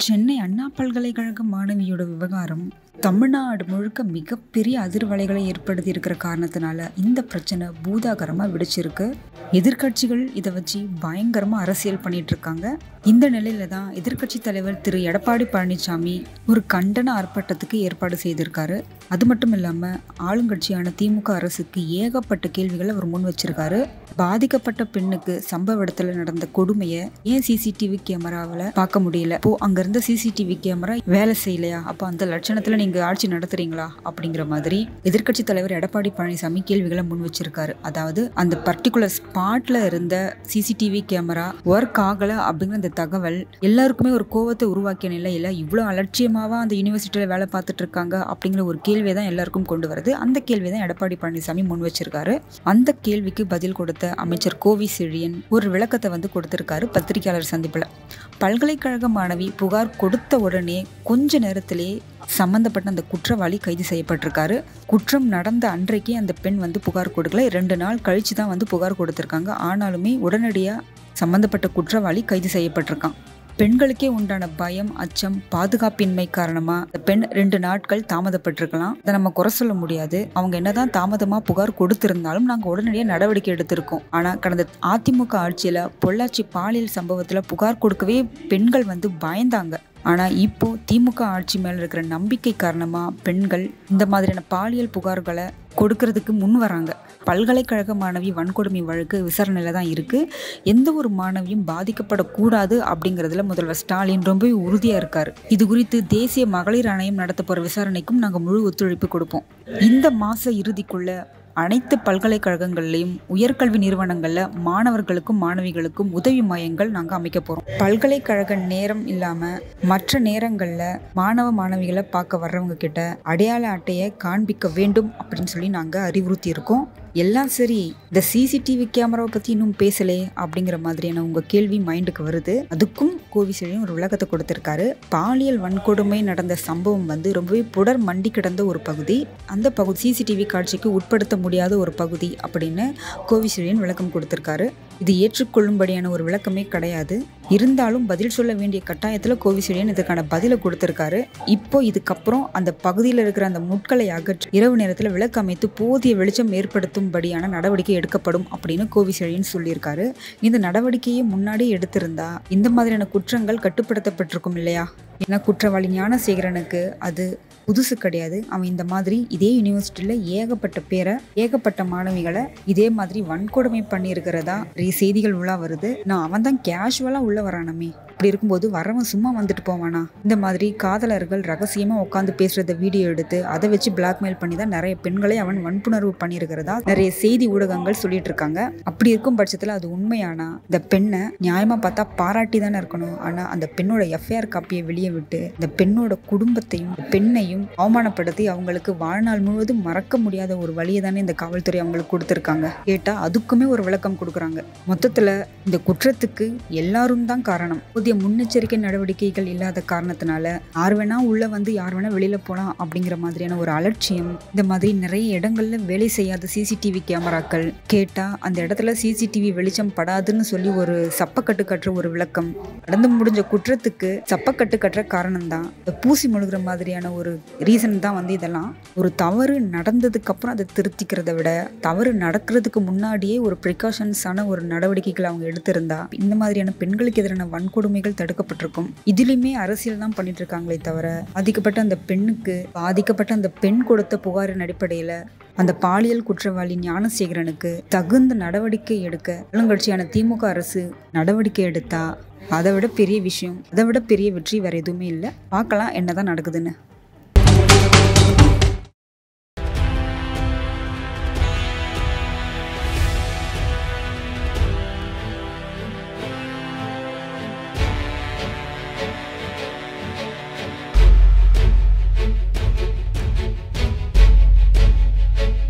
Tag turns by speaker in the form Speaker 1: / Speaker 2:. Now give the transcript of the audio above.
Speaker 1: சென்னை அண்ணா பல்கலைக்கழக மாணவியோட விவகாரம் தமிழ்நாடு முழுக்க மிகப்பெரிய அதிர்வலைகளை ஏற்படுத்தி இருக்கிற காரணத்தினால இந்த பிரச்சனை பூதாகரமாக விடிச்சிருக்கு. எதிர்கட்சிகள் இதை வச்சு பயங்கரமாக அரசியல் பண்ணிட்டு இருக்காங்க. இந்த நிலையில தான் எதிர்கட்சி தலைவர் திரு எடப்பாடி பழனிசாமி ஒரு கண்டன ஆர்ப்பாட்டத்துக்கு ஏற்பாடு செய்திருக்காரு. அது மட்டும் இல்லாமல் ஆளுங்கட்சியான திமுக அரசுக்கு ஏகப்பட்ட கேள்விகளை அவர் முன் வச்சிருக்காரு. பாதிக்கப்பட்ட பெண்ணுக்கு சம்பவ இடத்துல நடந்த கொடுமையை ஏன் சிசிடிவி கேமராவில் பார்க்க முடியல? இப்போ அங்க இருந்த சிசிடிவி கேமரா வேலை செய்யலையா? அப்போ அந்த லட்சணத்துல நீங்க ஆட்சி நடத்துறீங்களா? அப்படிங்கிற மாதிரி எதிர்கட்சி தலைவர் எடப்பாடி பழனிசாமி கேள்விகளை முன் வச்சிருக்காரு. அதாவது அந்த பர்டிகுலர் ஸ்பாட்ல இருந்த சிசிடிவி கேமரா ஒர்க் ஆகல அப்படிங்கிற அந்த தகவல் எல்லாருக்குமே ஒரு கோவத்தை உருவாக்கிய நிலையில இவ்வளவு அலட்சியமாவா அந்த யூனிவர்சிட்டியில வேலை பார்த்துட்டு இருக்காங்க அப்படிங்கிற ஒரு கேள்வியை தான் எல்லாருக்கும் கொண்டு வருது. அந்த கேள்வி தான் எடப்பாடி பழனிசாமி முன் வச்சிருக்காரு. அந்த கேள்விக்கு பதில் கொடுத்த அமைச்சர் கோவி செழியன் ஒரு விளக்கத்தை கொடுத்திருக்காரு பத்திரிகையாளர் சந்திப்புல. பல்கலைக்கழக மாணவி புகார் கொடுத்த உடனே கொஞ்ச நேரத்திலே சம்பந்தப்பட்ட அந்த குற்றவாளி கைது செய்யப்பட்டிருக்காரு. குற்றம் நடந்த அன்றைக்கே அந்த பெண் புகார் கொடுக்கல. 2 நாள் கழிச்சு தான் புகார் கொடுத்திருக்காங்க. ஆனாலுமே உடனடியா சம்பந்தப்பட்ட குற்றவாளி கைது செய்யப்பட்டிருக்கான். பெண்களுக்கே உண்டான பயம், அச்சம், பாதுகாப்பின்மை காரணமா இந்த பெண் 2 நாட்கள் தாமதப்பட்டிருக்கலாம். அதை நம்ம குறை சொல்ல முடியாது. அவங்க என்னதான் தாமதமா புகார் கொடுத்திருந்தாலும் நாங்க உடனடியாக நடவடிக்கை எடுத்திருக்கோம். ஆனா கடந்த அதிமுக ஆட்சியில பொள்ளாச்சி பாலியல் சம்பவத்துல புகார் கொடுக்கவே பெண்கள் பயந்தாங்க. ஆனா இப்போ திமுக ஆட்சி மேல இருக்கிற நம்பிக்கை காரணமா பெண்கள் இந்த மாதிரியான பாலியல் புகார்களை கொடுக்கறதுக்கு முன் வராங்க. பல்கலைக்கழக மாணவி வன்கொடுமை வழக்கு விசாரணையில தான் இருக்கு. எந்த ஒரு மாணவியும் பாதிக்கப்படக்கூடாது அப்படிங்கிறதுல முதல்வர் ஸ்டாலின் ரொம்ப உறுதியா இருக்காரு. இது குறித்து தேசிய மகளிர் ஆணையம் நடத்த போற விசாரணைக்கும் நாங்க முழு ஒத்துழைப்பு கொடுப்போம். இந்த மாச இறுதிக்குள்ள அனைத்து பல்கலைக்கழகங்கள்லையும் உயர்கல்வி நிறுவனங்கள்ல மாணவர்களுக்கும் மாணவிகளுக்கும் உதவி மையங்கள் நாங்க அமைக்க போறோம். பல்கலைக்கழக நேரம் இல்லாம மற்ற நேரங்கள்ல மாணவ மாணவிகளை பார்க்க வர்றவங்க கிட்ட அடையாள அட்டையை காண்பிக்க வேண்டும் அப்படின்னு சொல்லி நாங்க அறிவுறுத்தி இருக்கோம். எல்லாம் சரி, இந்த சிசிடிவி கேமராவை பத்தி இன்னும் பேசலே அப்படிங்கிற மாதிரியான உங்க கேள்வி மைண்டுக்கு வருது. அதுக்கும் கோவி செழியன் ஒரு விளக்கத்தை கொடுத்திருக்காரு. பாலியல் வன்கொடுமை நடந்த சம்பவம் ரொம்பவே புடர் மண்டி கிடந்த ஒரு பகுதி. அந்த பகுதி சிசிடிவி காட்சிக்கு உட்படுத்த முடியாத ஒரு பகுதி அப்படின்னு கோவி செழியன் விளக்கம் கொடுத்திருக்காரு. இது ஏற்றுக்கொள்ளும்படியான ஒரு விளக்கமே கிடையாது. இருந்தாலும் பதில் சொல்ல வேண்டிய கட்டாயத்துல கோவி செழியன் இதுக்கான பதிலை கொடுத்திருக்காரு. இப்போ இதுக்கப்புறம் அந்த பகுதியில் இருக்கிற அந்த முட்களை அகற்றி இரவு நேரத்துல விளக்கு அமைத்து போதிய வெளிச்சம் ஏற்படுத்தும்படியான நடவடிக்கை எடுக்கப்படும் அப்படின்னு கோவி செழியன் சொல்லியிருக்காரு. இந்த நடவடிக்கையை முன்னாடியே எடுத்திருந்தா இந்த மாதிரியான குற்றங்கள் கட்டுப்படுத்தப்பட்டிருக்கும் இல்லையா? ஏன்னா குற்றவாளி ஞானசேகரனுக்கு அது புதுசு கிடையாது. அவன் இந்த மாதிரி இதே யூனிவர்சிட்டியில ஏகப்பட்ட மாணவிகளை இதே மாதிரி வன்கொடுமை பண்ணி இருக்கிறதா செய்திகள் உலா வருது. நான் அவன் தான் கேஷுவலா உள்ள வரானமே. இப்படி இருக்கும்போது வரவன் சும்மா வந்துட்டு போவானா? இந்த மாதிரி காதலர்கள் ரகசியமா உட்காந்து பேசுறத வீடியோ எடுத்து அதை வச்சு பிளாக்மெயில் பண்ணி தான் நிறைய பெண்களை அவன் வன்புணர்வு பண்ணியிருக்கிறதா நிறைய செய்தி ஊடகங்கள் சொல்லிட்டு இருக்காங்க. அப்படி இருக்கும் பட்சத்துல அது உண்மையானா இந்த பெண்ணை நியாயமா பார்த்தா பாராட்டி தானே இருக்கணும். ஆனா அந்த பெண்ணோட எஃப்ஐஆர் காப்பியை வெளியே விட்டு இந்த பெண்ணோட குடும்பத்தையும் பெண்ணையும் அவமானப்படுத்தி அவங்களுக்கு வாழ்நாள் முழுவதும் மறக்க முடியாத ஒரு வழியை தானே இந்த காவல்துறை அவங்களுக்கு கொடுத்திருக்காங்க. கேட்டா அதுக்குமே ஒரு விளக்கம் கொடுக்குறாங்க. மொத்தத்துல இந்த குற்றத்துக்கு எல்லாரும் தான் காரணம். புதிய முன்னெச்சரிக்கை நடவடிக்கைகள் இல்லாத காரணத்தினால யார் வேணா உள்ள யார் வேணா வெளியில போலாம் அப்படிங்கிற மாதிரியான ஒரு அலட்சியம். இந்த மாதிரி நிறைய இடங்கள்ல வேலை செய்யாத சிசிடிவி கேமராக்கள், கேட்டா அந்த இடத்துல சிசிடிவி வெளிச்சம் படாதுன்னு சொல்லி ஒரு சப்பக்கட்டு கட்டுற ஒரு விளக்கம். நடந்து முடிஞ்ச குற்றத்துக்கு சப்பக்கட்டு கட்டுற காரணம் தான் பூசி முழுகிற மாதிரியான ஒரு ரீசன் தான் இதெல்லாம். ஒரு தவறு நடந்ததுக்கு அப்புறம் அதை திருத்திக்கிறத விட தவறு நடக்கிறதுக்கு முன்னாடியே ஒரு ப்ரிகாஷன்ஸான ஒரு நடவடிக்கைகள் அவங்க எடுத்திருந்தா இந்த மாதிரியான பெண்களுக்கு எதிரான வன்கொடுமைகள் தடுக்கப்பட்டிருக்கும். இதுலயுமே அரசியல் தான் பண்ணிட்டு இருக்காங்களே தவிர பாதிக்கப்பட்ட அந்த பெண் கொடுத்த புகாரின் அடிப்படையில அந்த பாலியல் குற்றவாளி ஞானசேகரனுக்கு தகுந்த நடவடிக்கை எடுக்க ஆளுங்கட்சியான திமுக அரசு நடவடிக்கை எடுத்தா அதை விட பெரிய விஷயம், அதை விட பெரிய வெற்றி வேற எதுவுமே இல்லை. பார்க்கலாம் என்னதான் நடக்குதுன்னு.